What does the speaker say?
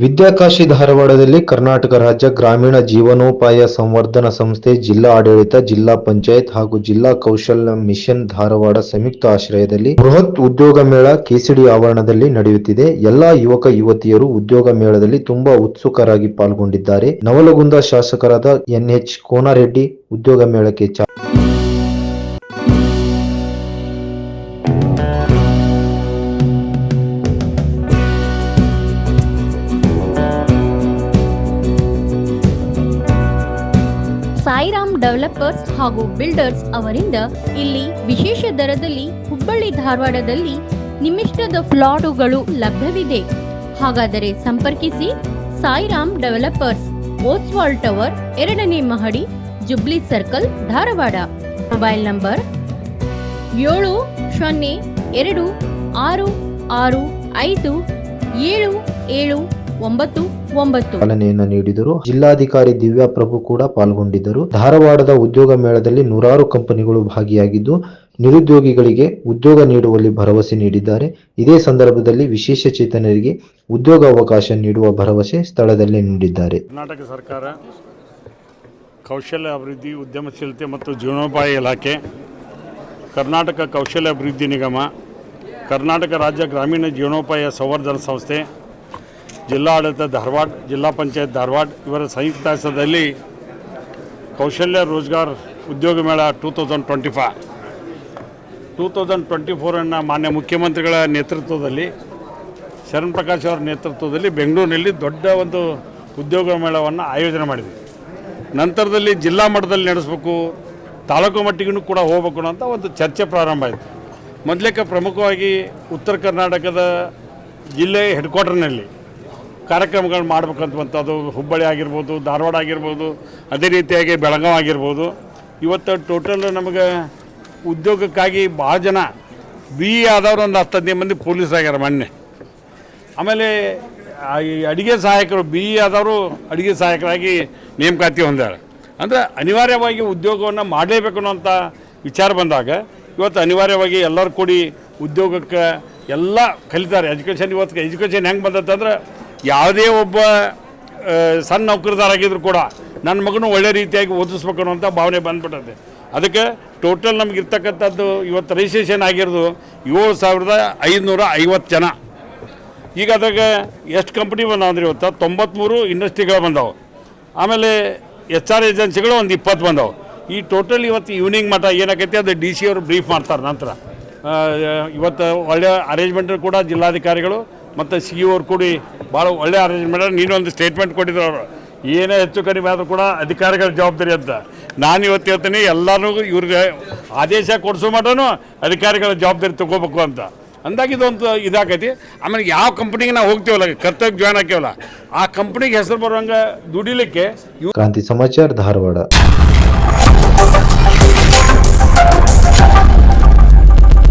ವಿದ್ಯಾಕಾಶಿ ಧಾರವಾಡದಲ್ಲಿ ಕರ್ನಾಟಕ ರಾಜ್ಯ ಗ್ರಾಮೀಣ ಜೀವನೋಪಾಯ ಸಂವರ್ಧನಾ ಸಂಸ್ಥೆ, ಜಿಲ್ಲಾ ಆಡಳಿತ, ಜಿಲ್ಲಾ ಪಂಚಾಯತ್ ಹಾಗೂ ಜಿಲ್ಲಾ ಕೌಶಲ್ಯ ಮಿಷನ್ ಧಾರವಾಡ ಸಂಯುಕ್ತ ಆಶ್ರಯದಲ್ಲಿ ಬೃಹತ್ ಉದ್ಯೋಗ ಮೇಳ ಕೆಸಿಡಿ ಆವರಣದಲ್ಲಿ ನಡೆಯುತ್ತಿದೆ. ಎಲ್ಲಾ ಯುವಕ ಯುವತಿಯರು ಉದ್ಯೋಗ ಮೇಳದಲ್ಲಿ ತುಂಬಾ ಉತ್ಸುಕರಾಗಿ ಪಾಲ್ಗೊಂಡಿದ್ದಾರೆ. ನವಲಗುಂದ ಶಾಸಕರಾದ NH ಕೋನರೆಡ್ಡಿ ಉದ್ಯೋಗ ಮೇಳಕ್ಕೆ ಸಾಯಿರಾಮ್ ಡೆವಲಪರ್ಸ್ ಹಾಗೂ ಬಿಲ್ಡರ್ಸ್ ಅವರಿಂದ ಇಲ್ಲಿ ವಿಶೇಷ ದರದಲ್ಲಿ ಹುಬ್ಬಳ್ಳಿ ಧಾರವಾಡದಲ್ಲಿ ನಿಮ್ಮಿಷ್ಟದ ಫ್ಲಾಟುಗಳು ಲಭ್ಯವಿದೆ. ಹಾಗಾದರೆ ಸಂಪರ್ಕಿಸಿ ಸಾಯಿರಾಮ್ ಡೆವಲಪರ್ಸ್, ಓಸ್ವಾಲ್ ಟವರ್, 2ನೇ ಮಹಡಿ, jubilee circle, Dharwad. Mobile number 7026657799. ಚಾಲನೆಯನ್ನು ನೀಡಿದರು. ಜಿಲ್ಲಾಧಿಕಾರಿ ದಿವ್ಯಾ ಪ್ರಭು ಕೂಡ ಪಾಲ್ಗೊಂಡಿದ್ದರು. ಧಾರವಾಡದ ಉದ್ಯೋಗ ಮೇಳದಲ್ಲಿ ನೂರಾರು ಕಂಪನಿಗಳು ಭಾಗಿಯಾಗಿದ್ದು ನಿರುದ್ಯೋಗಿಗಳಿಗೆ ಉದ್ಯೋಗ ನೀಡುವಲ್ಲಿ ಭರವಸೆ ನೀಡಿದ್ದಾರೆ. ಇದೇ ಸಂದರ್ಭದಲ್ಲಿ ವಿಶೇಷ ಚೇತನರಿಗೆ ಉದ್ಯೋಗ ಅವಕಾಶ ನೀಡುವ ಭರವಸೆ ಸ್ಥಳದಲ್ಲೇ ನೀಡಿದ್ದಾರೆ. ಕರ್ನಾಟಕ ಸರ್ಕಾರ, ಕೌಶಲ್ಯ ಅಭಿವೃದ್ಧಿ, ಉದ್ಯಮಶೀಲತೆ ಮತ್ತು ಜೀವನೋಪಾಯ ಇಲಾಖೆ, ಕರ್ನಾಟಕ ಕೌಶಲ್ಯ ಅಭಿವೃದ್ಧಿ ನಿಗಮ, ಕರ್ನಾಟಕ ರಾಜ್ಯ ಗ್ರಾಮೀಣ ಜೀವನೋಪಾಯ ಸಂವರ್ಧನಾ ಸಂಸ್ಥೆ, ಜಿಲ್ಲಾ ಆಡಳಿತ ಧಾರವಾಡ, ಜಿಲ್ಲಾ ಪಂಚಾಯತ್ ಧಾರವಾಡ ಇವರ ಸಂಯುಕ್ತ ಆಶ್ರಯದಲ್ಲಿ ಕೌಶಲ್ಯ ರೋಜ್ಗಾರ್ ಉದ್ಯೋಗ ಮೇಳ 2024 ಮಾನ್ಯ ಮುಖ್ಯಮಂತ್ರಿಗಳ ನೇತೃತ್ವದಲ್ಲಿ, ಶರಣ್ ಪ್ರಕಾಶ್ ಅವರ ನೇತೃತ್ವದಲ್ಲಿ ಬೆಂಗಳೂರಿನಲ್ಲಿ ದೊಡ್ಡ ಒಂದು ಉದ್ಯೋಗ ಮೇಳವನ್ನು ಆಯೋಜನೆ ಮಾಡಿದ್ವಿ. ನಂತರದಲ್ಲಿ ಜಿಲ್ಲಾ ಮಟ್ಟದಲ್ಲಿ ನಡೆಸಬೇಕು, ತಾಲೂಕು ಮಟ್ಟಿಗೂ ಕೂಡ ಹೋಗಬೇಕು ಅಂತ ಒಂದು ಚರ್ಚೆ ಪ್ರಾರಂಭ ಆಯಿತು. ಮೊದಲೇಕ ಪ್ರಮುಖವಾಗಿ ಉತ್ತರ ಕರ್ನಾಟಕದ ಜಿಲ್ಲೆ ಹೆಡ್ ಕ್ವಾರ್ಟರ್ನಲ್ಲಿ ಕಾರ್ಯಕ್ರಮಗಳು ಮಾಡಬೇಕಂತದ್ದು, ಹುಬ್ಬಳ್ಳಿ ಆಗಿರ್ಬೋದು, ಧಾರವಾಡ ಆಗಿರ್ಬೋದು, ಅದೇ ರೀತಿಯಾಗಿ ಬೆಳಗಾವಿ ಆಗಿರ್ಬೋದು. ಇವತ್ತು ಟೋಟಲ್ ನಮಗೆ ಉದ್ಯೋಗಕ್ಕಾಗಿ ಭಾಳ ಜನ BE ಆದವರು ಒಂದು 10-15 ಮಂದಿ ಪೊಲೀಸ್ ಆಗ್ಯಾರ ಮೊನ್ನೆ. ಆಮೇಲೆ ಈ ಅಡುಗೆ ಸಹಾಯಕರು BE ಆದವರು ಅಡುಗೆ ಸಹಾಯಕರಾಗಿ ನೇಮಕಾತಿ ಹೊಂದಾರ. ಅಂದರೆ ಅನಿವಾರ್ಯವಾಗಿ ಉದ್ಯೋಗವನ್ನು ಮಾಡಲೇಬೇಕು ಅನ್ನೋಂಥ ವಿಚಾರ ಬಂದಾಗ ಇವತ್ತು ಅನಿವಾರ್ಯವಾಗಿ ಎಲ್ಲರೂ ಕೂಡಿ ಉದ್ಯೋಗಕ್ಕೆ ಎಲ್ಲ ಕಲಿತಾರೆ. ಇವತ್ತು ಎಜುಕೇಷನ್ ಹೆಂಗೆ ಬಂದತ್ತಂದ್ರೆ ಯಾವುದೇ ಒಬ್ಬ ಸಣ್ಣ ನೌಕರದಾರಾಗಿದ್ರು ಕೂಡ ನನ್ನ ಮಗನೂ ಒಳ್ಳೆ ರೀತಿಯಾಗಿ ಓದಿಸ್ಬೇಕು ಅನ್ನೋಂಥ ಭಾವನೆ ಬಂದ್ಬಿಟ್ಟದೆ. ಅದಕ್ಕೆ ಟೋಟಲ್ ನಮಗಿರ್ತಕ್ಕಂಥದ್ದು ಇವತ್ತು ರಿಜಿಸ್ಟ್ರೇಷನ್ ಆಗಿರೋದು 7550 ಜನ. ಈಗ ಅದಾಗ ಎಷ್ಟು ಕಂಪ್ನಿ ಬಂದಾವ ಅಂದ್ರೆ ಇವತ್ತು 93 ಇಂಡಸ್ಟ್ರಿಗಳು ಬಂದಾವೆ. ಆಮೇಲೆ HR ಏಜೆನ್ಸಿಗಳು ಒಂದು 20 ಬಂದಾವೆ. ಈ ಟೋಟಲ್ ಇವತ್ತು ಈವ್ನಿಂಗ್ ಮಟ್ಟ ಏನಾಗೈತೆ ಅದು DC ಅವರು ಬ್ರೀಫ್ ಮಾಡ್ತಾರೆ. ನಂತರ ಇವತ್ತು ಒಳ್ಳೆಯ ಅರೇಂಜ್ಮೆಂಟ್ ಕೂಡ ಜಿಲ್ಲಾಧಿಕಾರಿಗಳು ಮತ್ತು CEO ಅವ್ರು ಕೂಡಿ ಭಾಳ ಒಳ್ಳೆಯ ಅರೇಂಜ್ಮೆಂಟ್. ನೀನೊಂದು ಸ್ಟೇಟ್ಮೆಂಟ್ ಕೊಟ್ಟಿದ್ರು ಅವರು, ಏನೇ ಹೆಚ್ಚು ಕಡಿಮೆ ಆದರೂ ಕೂಡ ಅಧಿಕಾರಿಗಳ ಜವಾಬ್ದಾರಿ ಅಂತ. ನಾನು ಇವತ್ತು ಹೇಳ್ತೀನಿ ಎಲ್ಲರೂ ಇವ್ರಿಗೆ ಆದೇಶ ಕೊಡಿಸೋ ಮಟನೂ ಅಧಿಕಾರಿಗಳ ಜವಾಬ್ದಾರಿ ತಗೋಬೇಕು ಅಂತ ಅಂದಾಗ ಇದೊಂದು ಇದಾಕೈತಿ. ಆಮೇಲೆ ಯಾವ ಕಂಪ್ನಿಗೆ ನಾವು ಹೋಗ್ತೀವಲ್ಲ, ಕರ್ತವ್ಯ ಜಾಯ್ನ್ ಹಾಕ್ಯವಲ್ಲ, ಆ ಕಂಪ್ನಿಗೆ ಹೆಸರು ಬರುವಂಗೆ ದುಡಿಲಿಕ್ಕೆ. ಕ್ರಾಂತಿ ಸಮಾಚಾರ, ಧಾರವಾಡ.